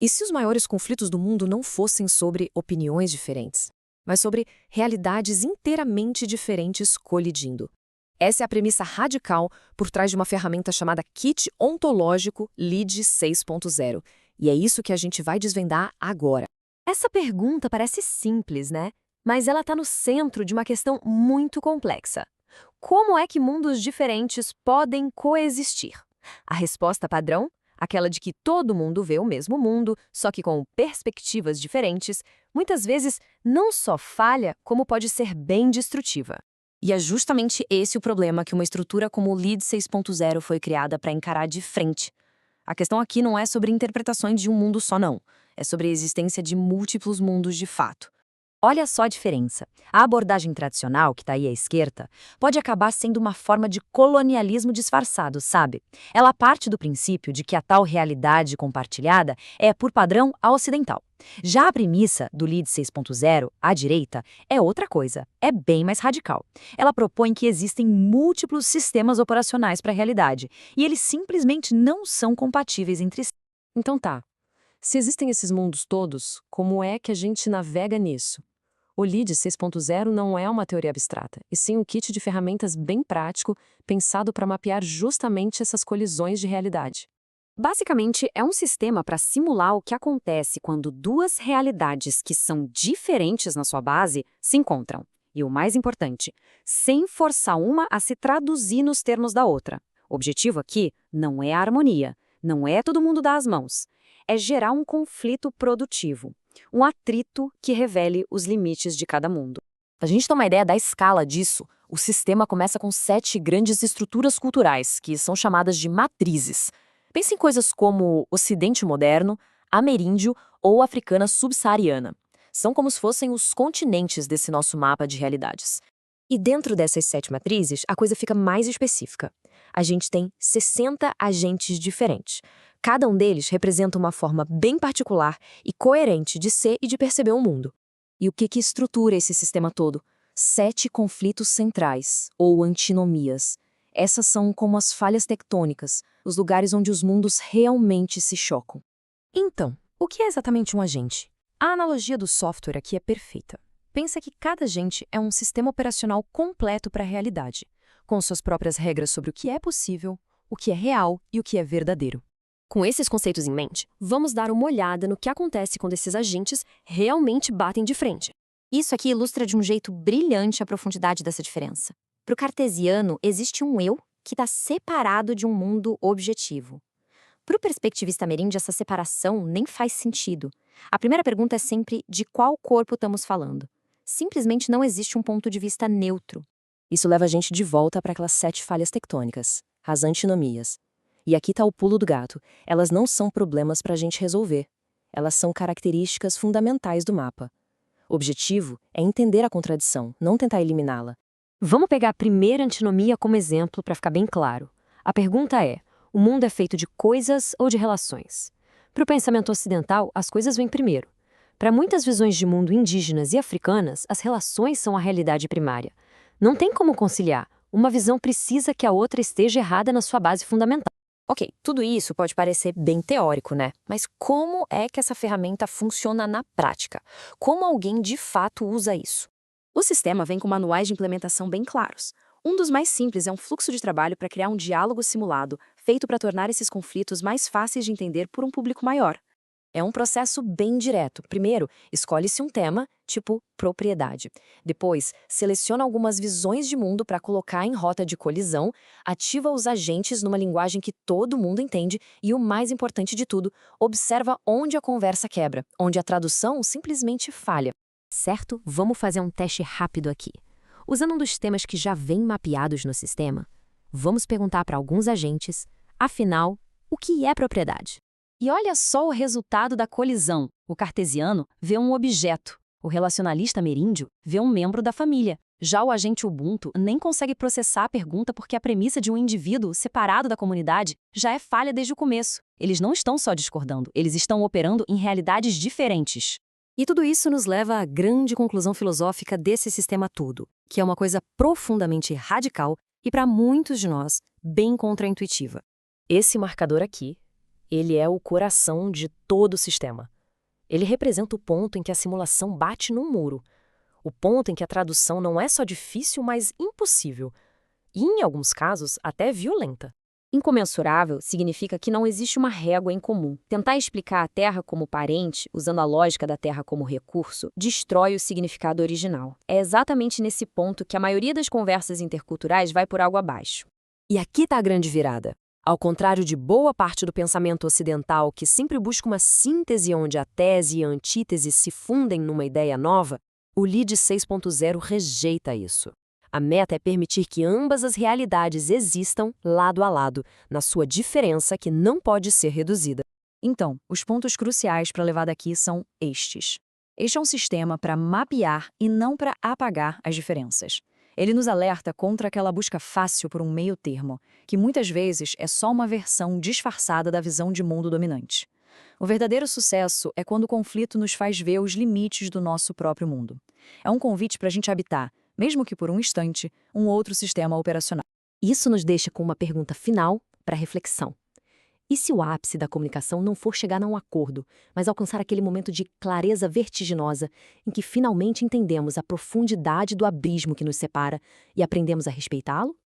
E se os maiores conflitos do mundo não fossem sobre opiniões diferentes, mas sobre realidades inteiramente diferentes colidindo? Essa é a premissa radical por trás de uma ferramenta chamada Kit Ontológico LEAD 6.0. E é isso que a gente vai desvendar agora. Essa pergunta parece simples, né? Mas ela está no centro de uma questão muito complexa. Como é que mundos diferentes podem coexistir? A resposta padrão? Aquela de que todo mundo vê o mesmo mundo, só que com perspectivas diferentes, muitas vezes não só falha, como pode ser bem destrutiva. E é justamente esse o problema que uma estrutura como o LEAD 6.0 foi criada para encarar de frente. A questão aqui não é sobre interpretações de um mundo só, não. É sobre a existência de múltiplos mundos de fato. Olha só a diferença. A abordagem tradicional, que está aí à esquerda, pode acabar sendo uma forma de colonialismo disfarçado, sabe? Ela parte do princípio de que a tal realidade compartilhada é, por padrão, a ocidental. Já a premissa do LEAD 6.0, à direita, é outra coisa, é bem mais radical. Ela propõe que existem múltiplos sistemas operacionais para a realidade, e eles simplesmente não são compatíveis entre si. Então tá, se existem esses mundos todos, como é que a gente navega nisso? O LEAD 6.0 não é uma teoria abstrata, e sim um kit de ferramentas bem prático, pensado para mapear justamente essas colisões de realidade. Basicamente, é um sistema para simular o que acontece quando duas realidades que são diferentes na sua base se encontram. E o mais importante, sem forçar uma a se traduzir nos termos da outra. O objetivo aqui não é a harmonia, não é todo mundo dar as mãos. É gerar um conflito produtivo, um atrito que revele os limites de cada mundo. Para a gente ter uma ideia da escala disso, o sistema começa com 7 grandes estruturas culturais, que são chamadas de matrizes. Pense em coisas como Ocidente Moderno, Ameríndio ou Africana Subsaariana. São como se fossem os continentes desse nosso mapa de realidades. E dentro dessas 7 matrizes, a coisa fica mais específica. A gente tem 60 agentes diferentes. Cada um deles representa uma forma bem particular e coerente de ser e de perceber o mundo. E o que estrutura esse sistema todo? 7 conflitos centrais, ou antinomias. Essas são como as falhas tectônicas, os lugares onde os mundos realmente se chocam. Então, o que é exatamente um agente? A analogia do software aqui é perfeita. Pensa que cada agente é um sistema operacional completo para a realidade, com suas próprias regras sobre o que é possível, o que é real e o que é verdadeiro. Com esses conceitos em mente, vamos dar uma olhada no que acontece quando esses agentes realmente batem de frente. Isso aqui ilustra de um jeito brilhante a profundidade dessa diferença. Para o cartesiano, existe um eu que está separado de um mundo objetivo. Para o perspectivista ameríndio, essa separação nem faz sentido. A primeira pergunta é sempre de qual corpo estamos falando. Simplesmente não existe um ponto de vista neutro. Isso leva a gente de volta para aquelas 7 falhas tectônicas, as antinomias. E aqui está o pulo do gato. Elas não são problemas para a gente resolver. Elas são características fundamentais do mapa. O objetivo é entender a contradição, não tentar eliminá-la. Vamos pegar a primeira antinomia como exemplo para ficar bem claro. A pergunta é: o mundo é feito de coisas ou de relações? Para o pensamento ocidental, as coisas vêm primeiro. Para muitas visões de mundo indígenas e africanas, as relações são a realidade primária. Não tem como conciliar. Uma visão precisa que a outra esteja errada na sua base fundamental. Ok, tudo isso pode parecer bem teórico, né? Mas como é que essa ferramenta funciona na prática? Como alguém de fato usa isso? O sistema vem com manuais de implementação bem claros. Um dos mais simples é um fluxo de trabalho para criar um diálogo simulado, feito para tornar esses conflitos mais fáceis de entender por um público maior. É um processo bem direto. Primeiro, escolhe-se um tema, tipo propriedade. Depois, seleciona algumas visões de mundo para colocar em rota de colisão, ativa os agentes numa linguagem que todo mundo entende e, o mais importante de tudo, observa onde a conversa quebra, onde a tradução simplesmente falha. Certo? Vamos fazer um teste rápido aqui. Usando um dos temas que já vem mapeados no sistema, vamos perguntar para alguns agentes, afinal, o que é propriedade? E olha só o resultado da colisão. O cartesiano vê um objeto. O relacionalista ameríndio vê um membro da família. Já o agente Ubuntu nem consegue processar a pergunta porque a premissa de um indivíduo separado da comunidade já é falha desde o começo. Eles não estão só discordando, eles estão operando em realidades diferentes. E tudo isso nos leva à grande conclusão filosófica desse sistema todo, que é uma coisa profundamente radical e, para muitos de nós, bem contraintuitiva. Esse marcador aqui Ele é o coração de todo o sistema. Ele representa o ponto em que a simulação bate num muro. O ponto em que a tradução não é só difícil, mas impossível. E, em alguns casos, até violenta. Incomensurável significa que não existe uma régua em comum. Tentar explicar a Terra como parente, usando a lógica da Terra como recurso, destrói o significado original. É exatamente nesse ponto que a maioria das conversas interculturais vai por água abaixo. E aqui está a grande virada. Ao contrário de boa parte do pensamento ocidental, que sempre busca uma síntese onde a tese e a antítese se fundem numa ideia nova, o LEAD 6.0 rejeita isso. A meta é permitir que ambas as realidades existam lado a lado, na sua diferença que não pode ser reduzida. Então, os pontos cruciais para levar daqui são estes. Este é um sistema para mapear e não para apagar as diferenças. Ele nos alerta contra aquela busca fácil por um meio termo, que muitas vezes é só uma versão disfarçada da visão de mundo dominante. O verdadeiro sucesso é quando o conflito nos faz ver os limites do nosso próprio mundo. É um convite para a gente habitar, mesmo que por um instante, um outro sistema operacional. Isso nos deixa com uma pergunta final para reflexão. E se o ápice da comunicação não for chegar a um acordo, mas alcançar aquele momento de clareza vertiginosa em que finalmente entendemos a profundidade do abismo que nos separa e aprendemos a respeitá-lo?